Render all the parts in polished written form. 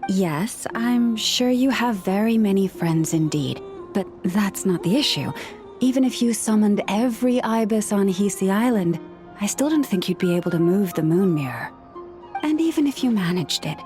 Yes, I'm sure you have very many friends indeed, but that's not the issue. Even if you summoned every ibis on Hisi Island, I still don't think you'd be able to move the moon mirror. And even if you managed it,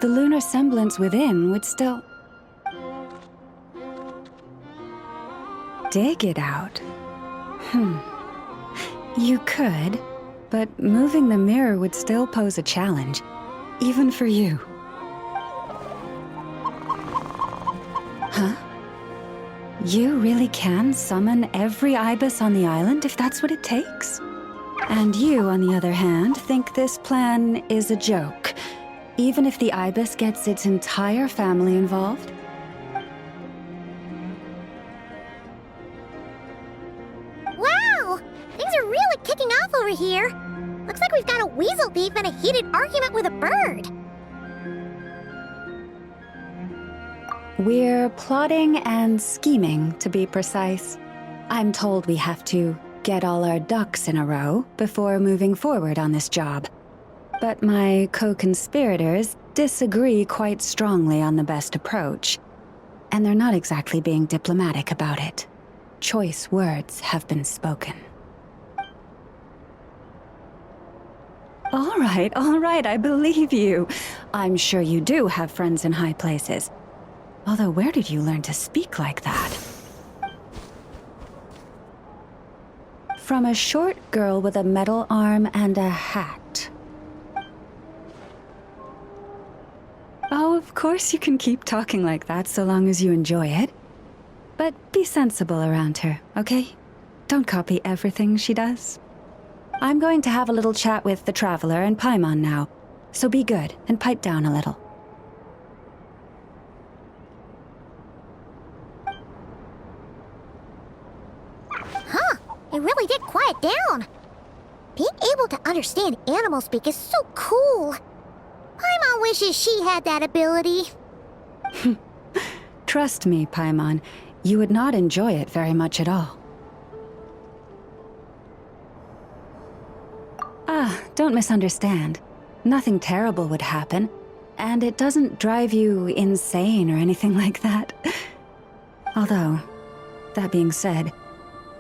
the lunar semblance within would still... dig it out. You could, but moving the mirror would still pose a challenge, even for you. Huh? You really can summon every ibis on the island if that's what it takes? And you, on the other hand, think this plan is a joke, even if the ibis gets its entire family involved? Wow! Things are really kicking off over here. Looks like we've got a weasel thief and a heated argument with a bird. We're plotting and scheming, to be precise. I'm told we have to get all our ducks in a row before moving forward on this job. But my co-conspirators disagree quite strongly on the best approach. And they're not exactly being diplomatic about it. Choice words have been spoken. All right, I believe you. I'm sure you do have friends in high places. Although, where did you learn to speak like that? From a short girl with a metal arm and a hat. Oh, of course you can keep talking like that so long as you enjoy it. But be sensible around her, okay? Don't copy everything she does. I'm going to have a little chat with the Traveler and Paimon now, so be good and pipe down a little. It really did quiet down. Being able to understand animal speak is so cool. Paimon wishes she had that ability. Trust me, Paimon, you would not enjoy it very much at all. Don't misunderstand. Nothing terrible would happen, and it doesn't drive you insane or anything like that. Although, that being said,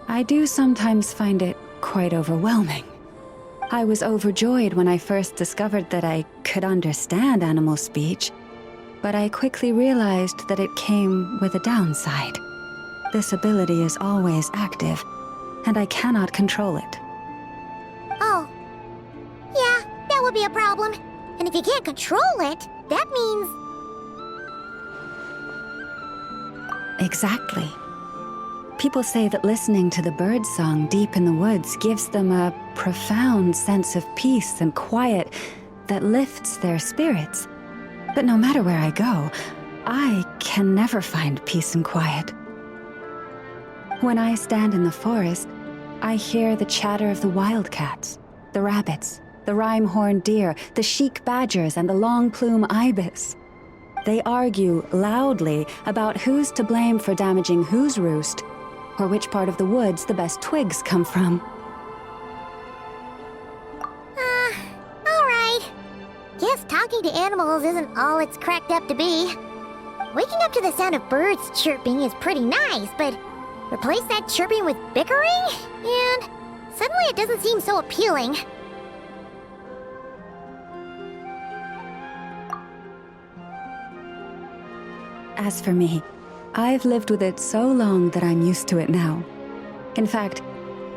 I do sometimes find it quite overwhelming. I was overjoyed when I first discovered that I could understand animal speech, but I quickly realized that it came with a downside. This ability is always active, and I cannot control it. Oh. Yeah, that would be a problem. And if you can't control it, that means... Exactly. People say that listening to the bird song deep in the woods gives them a profound sense of peace and quiet that lifts their spirits. But no matter where I go, I can never find peace and quiet. When I stand in the forest, I hear the chatter of the wildcats, the rabbits, the rhyme-horned deer, the chic badgers, and the long-plume ibis. They argue loudly about who's to blame for damaging whose roost, or which part of the woods the best twigs come from. Alright. Guess talking to animals isn't all it's cracked up to be. Waking up to the sound of birds chirping is pretty nice, but replace that chirping with bickering? And suddenly it doesn't seem so appealing. As for me, I've lived with it so long that I'm used to it now. In fact,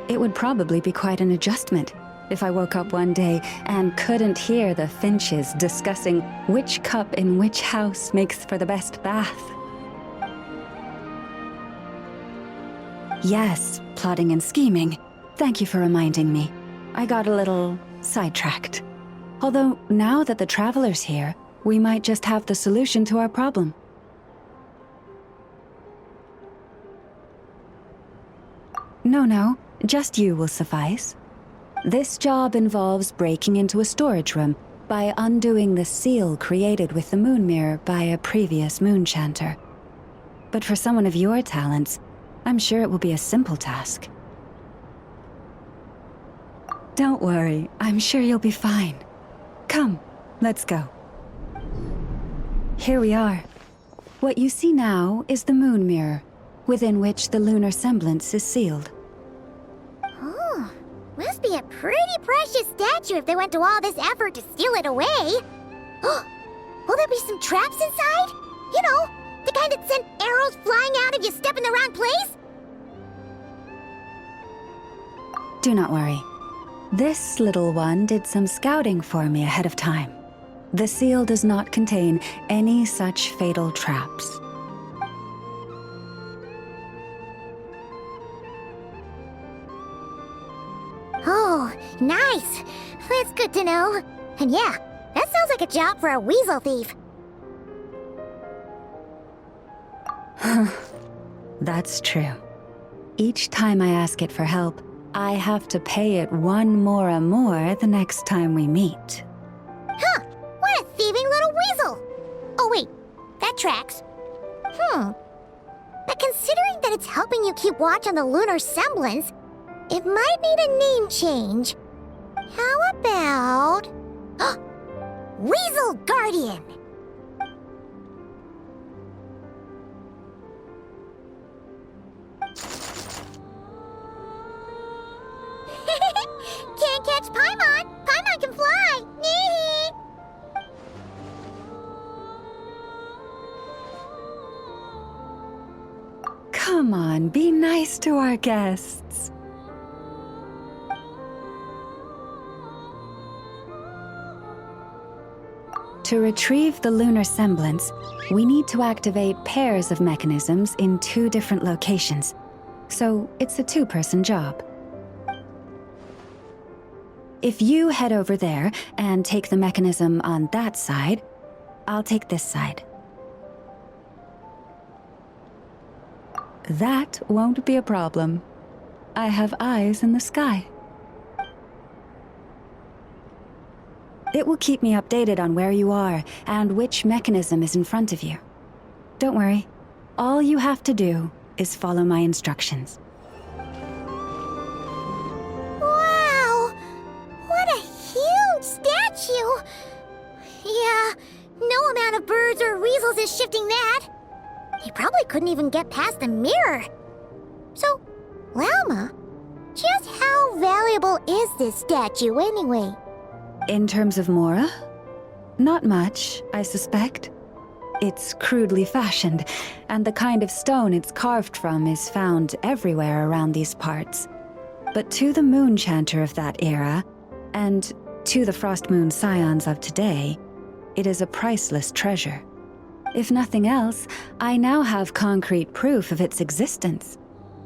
it would probably be quite an adjustment if I woke up one day and couldn't hear the finches discussing which cup in which house makes for the best bath. Yes, plotting and scheming. Thank you for reminding me. I got a little sidetracked. Although, now that the Traveler's here, we might just have the solution to our problem. No, just you will suffice. This job involves breaking into a storage room by undoing the seal created with the moon mirror by a previous moon chanter. But for someone of your talents, I'm sure it will be a simple task. Don't worry, I'm sure you'll be fine. Come, let's go. Here we are. What you see now is the moon mirror, within which the lunar semblance is sealed. Oh, must be a pretty precious statue if they went to all this effort to steal it away. Will there be some traps inside? You know, the kind that send arrows flying out if you step in the wrong place? Do not worry. This little one did some scouting for me ahead of time. The seal does not contain any such fatal traps. Oh, nice. That's good to know. And yeah, that sounds like a job for a weasel thief. That's true. Each time I ask it for help, I have to pay it 1 mora more the next time we meet. Huh, what a thieving little weasel! Oh wait, that tracks. But considering that it's helping you keep watch on the lunar semblance, it might need a name change. How about... Weasel Guardian! Can't catch Paimon! Paimon can fly! Nee! Come on, be nice to our guests. To retrieve the lunar semblance, we need to activate pairs of mechanisms in 2 different locations. So it's a 2-person job. If you head over there and take the mechanism on that side, I'll take this side. That won't be a problem. I have eyes in the sky. It will keep me updated on where you are and which mechanism is in front of you. Don't worry. All you have to do is follow my instructions. Wow! What a huge statue! Yeah, no amount of birds or weasels is shifting that. He probably couldn't even get past the mirror. So, Lauma, just how valuable is this statue anyway? In terms of Mora? Not much, I suspect. It's crudely fashioned, and the kind of stone it's carved from is found everywhere around these parts. But to the moon chanter of that era, and to the Frostmoon scions of today, it is a priceless treasure. If nothing else, I now have concrete proof of its existence.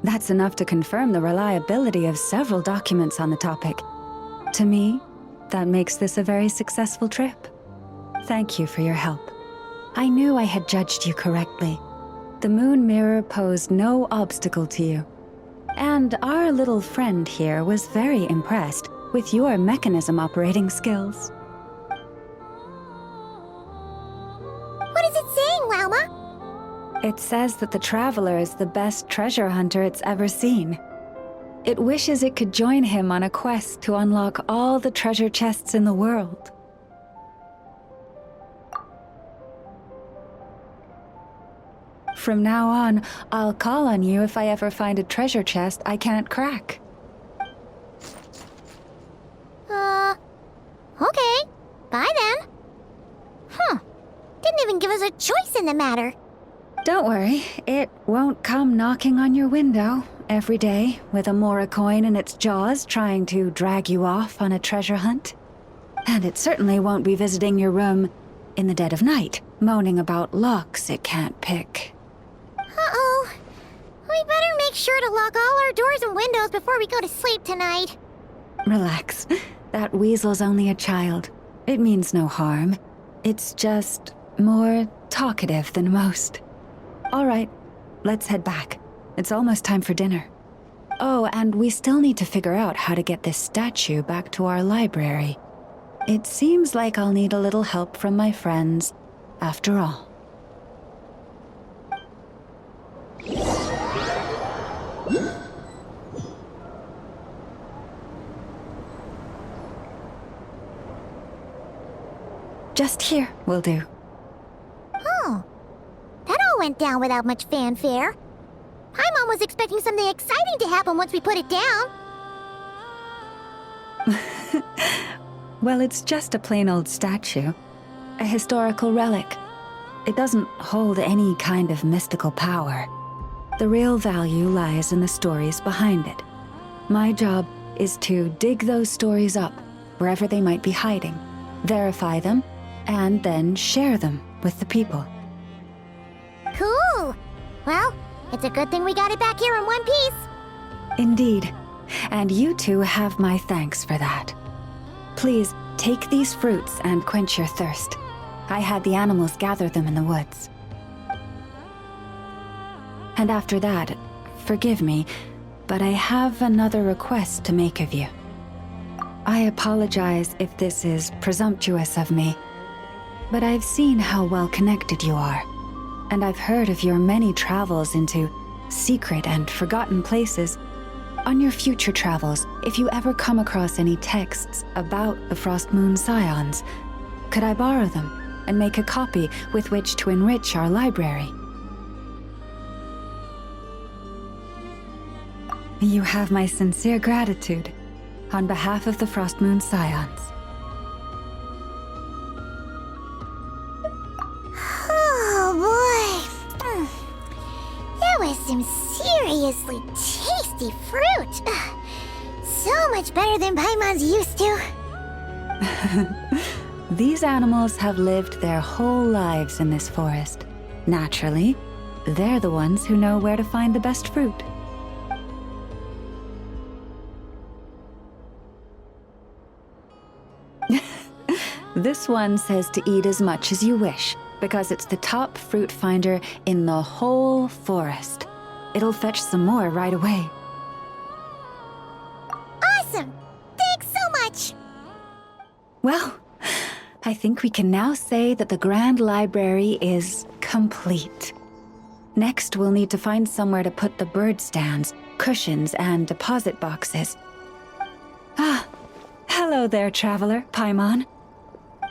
That's enough to confirm the reliability of several documents on the topic. To me, that makes this a very successful trip. Thank you for your help. I knew I had judged you correctly. The moon mirror posed no obstacle to you. And our little friend here was very impressed with your mechanism operating skills. What is it saying, Lauma? It says that the Traveler is the best treasure hunter it's ever seen. It wishes it could join him on a quest to unlock all the treasure chests in the world. From now on, I'll call on you if I ever find a treasure chest I can't crack. Okay. Bye then. Didn't even give us a choice in the matter. Don't worry, it won't come knocking on your window every day with a Mora coin in its jaws trying to drag you off on a treasure hunt. And it certainly won't be visiting your room in the dead of night, moaning about locks it can't pick. Uh-oh. We better make sure to lock all our doors and windows before we go to sleep tonight. Relax. That weasel's only a child. It means no harm. It's just more talkative than most. All right, let's head back. It's almost time for dinner. Oh, and we still need to figure out how to get this statue back to our library. It seems like I'll need a little help from my friends, after all. Just here will do. went down without much fanfare. Paimon was expecting something exciting to happen once we put it down. Well, it's just a plain old statue. A historical relic. It doesn't hold any kind of mystical power. The real value lies in the stories behind it. My job is to dig those stories up, wherever they might be hiding, verify them, and then share them with the people. Cool! Well, it's a good thing we got it back here in one piece. Indeed. And you two have my thanks for that. Please, take these fruits and quench your thirst. I had the animals gather them in the woods. And after that, forgive me, but I have another request to make of you. I apologize if this is presumptuous of me, but I've seen how well connected you are, and I've heard of your many travels into secret and forgotten places. On your future travels, if you ever come across any texts about the Frostmoon Scions, could I borrow them and make a copy with which to enrich our library? You have my sincere gratitude on behalf of the Frostmoon Scions. Oh boy. That was some seriously tasty fruit. So much better than Paimon's used to. These animals have lived their whole lives in this forest. Naturally, they're the ones who know where to find the best fruit. This one says to eat as much as you wish, because it's the top fruit finder in the whole forest. It'll fetch some more right away. Awesome! Thanks so much! Well, I think we can now say that the Grand Library is complete. Next, we'll need to find somewhere to put the bird stands, cushions, and deposit boxes. Ah, hello there, traveler, Paimon.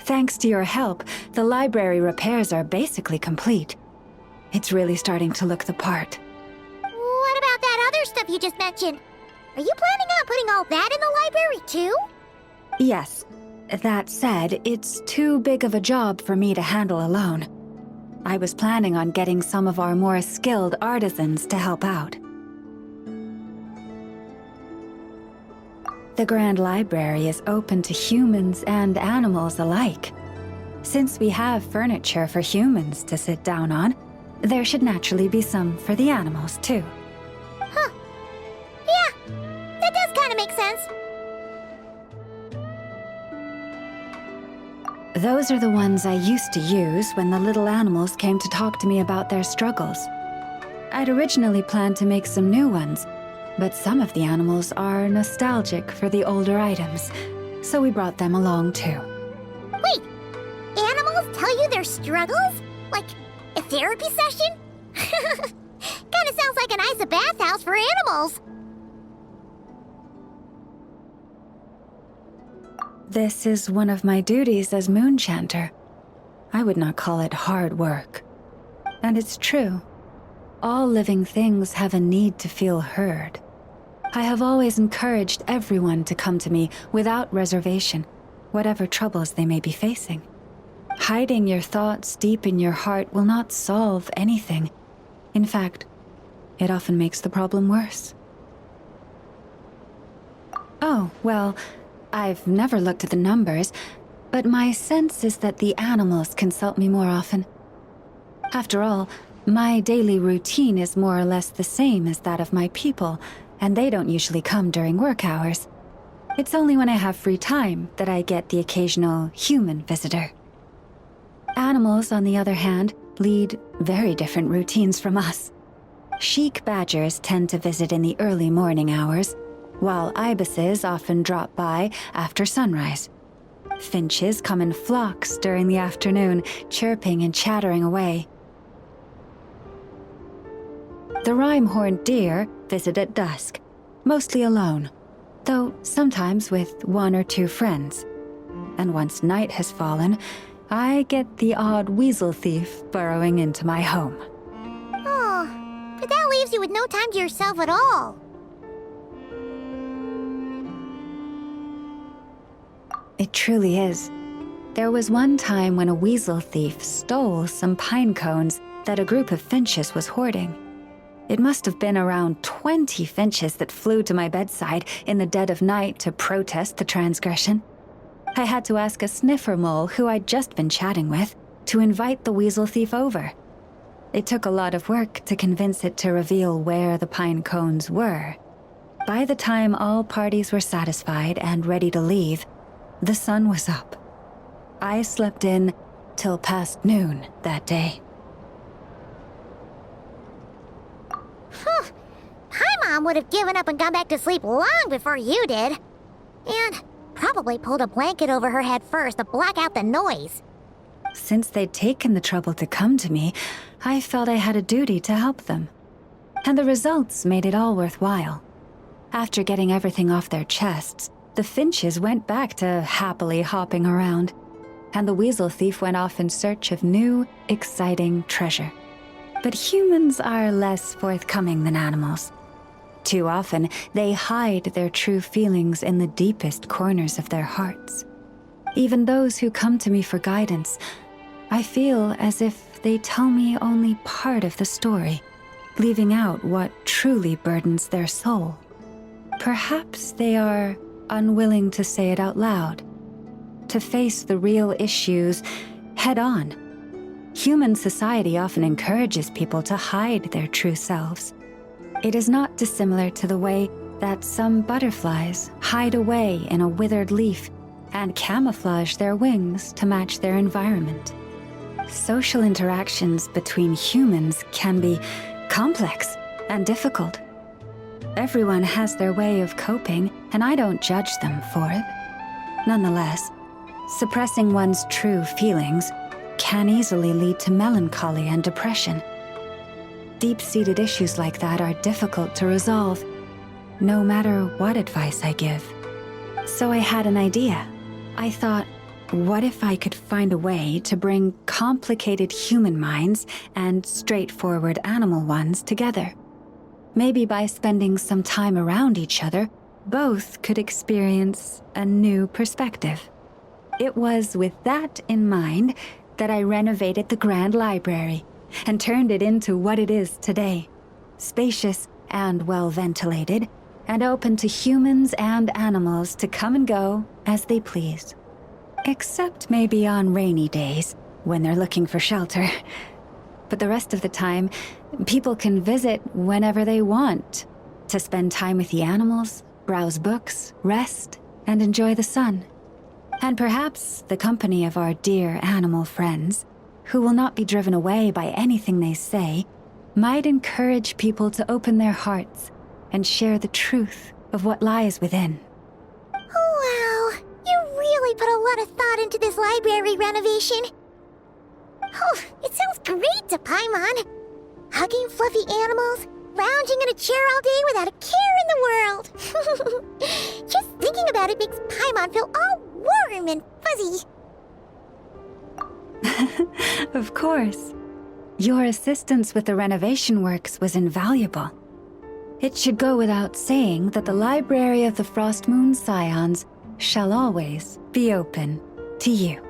Thanks to your help, the library repairs are basically complete. It's really starting to look the part. What about that other stuff you just mentioned? Are you planning on putting all that in the library too? Yes. That said, it's too big of a job for me to handle alone. I was planning on getting some of our more skilled artisans to help out. The Grand Library is open to humans and animals alike. Since we have furniture for humans to sit down on, there should naturally be some for the animals too. Huh. Yeah, that does kind of make sense. Those are the ones I used to use when the little animals came to talk to me about their struggles. I'd originally planned to make some new ones, but some of the animals are nostalgic for the older items, so we brought them along too. Wait, animals tell you their struggles? Like a therapy session? Kinda sounds like a nice bathhouse for animals. This is one of my duties as Moon Chanter. I would not call it hard work. And it's true. All living things have a need to feel heard. I have always encouraged everyone to come to me without reservation, whatever troubles they may be facing. Hiding your thoughts deep in your heart will not solve anything. In fact, it often makes the problem worse. Oh, well, I've never looked at the numbers, but my sense is that the animals consult me more often. After all, my daily routine is more or less the same as that of my people, and they don't usually come during work hours. It's only when I have free time that I get the occasional human visitor. Animals, on the other hand, lead very different routines from us. Chic badgers tend to visit in the early morning hours, while ibises often drop by after sunrise. Finches come in flocks during the afternoon, chirping and chattering away. The rhyme-horned deer visit at dusk, mostly alone, though sometimes with one or two friends. And once night has fallen, I get the odd weasel thief burrowing into my home. with no time to yourself at all. It truly is. There was one time when a weasel thief stole some pine cones that a group of finches was hoarding. It must have been around 20 finches that flew to my bedside in the dead of night to protest the transgression. I had to ask a sniffer mole who I'd just been chatting with to invite the weasel thief over. It took a lot of work to convince it to reveal where the pine cones were. By the time all parties were satisfied and ready to leave, the sun was up. I slept in till past noon that day. My mom would have given up and gone back to sleep long before you did. And probably pulled a blanket over her head first to block out the noise. Since they'd taken the trouble to come to me, I felt I had a duty to help them. And the results made it all worthwhile. After getting everything off their chests, the finches went back to happily hopping around, and the weasel thief went off in search of new, exciting treasure. But humans are less forthcoming than animals. Too often, they hide their true feelings in the deepest corners of their hearts. Even those who come to me for guidance, I feel as if they tell me only part of the story, leaving out what truly burdens their soul. Perhaps they are unwilling to say it out loud, to face the real issues head on. Human society often encourages people to hide their true selves. It is not dissimilar to the way that some butterflies hide away in a withered leaf and camouflage their wings to match their environment. Social interactions between humans can be complex and difficult. Everyone has their way of coping, and I don't judge them for it. Nonetheless, suppressing one's true feelings can easily lead to melancholy and depression. Deep-seated issues like that are difficult to resolve, no matter what advice I give. So I had an idea. I thought, what if I could find a way to bring complicated human minds and straightforward animal ones together? Maybe by spending some time around each other, both could experience a new perspective. It was with that in mind that I renovated the Grand Library and turned it into what it is today. Spacious and well-ventilated, and open to humans and animals to come and go as they please. Except maybe on rainy days, when they're looking for shelter. But the rest of the time, people can visit whenever they want, to spend time with the animals, browse books, rest, and enjoy the sun. And perhaps the company of our dear animal friends, who will not be driven away by anything they say, might encourage people to open their hearts and share the truth of what lies within. Wow, you really put a lot of thought into this library renovation. Oh, it sounds great to Paimon. Hugging fluffy animals, lounging in a chair all day without a care in the world. Just thinking about it makes Paimon feel all warm and fuzzy. Of course. Your assistance with the renovation works was invaluable. It should go without saying that the Library of the Frostmoon Scions shall always be open to you.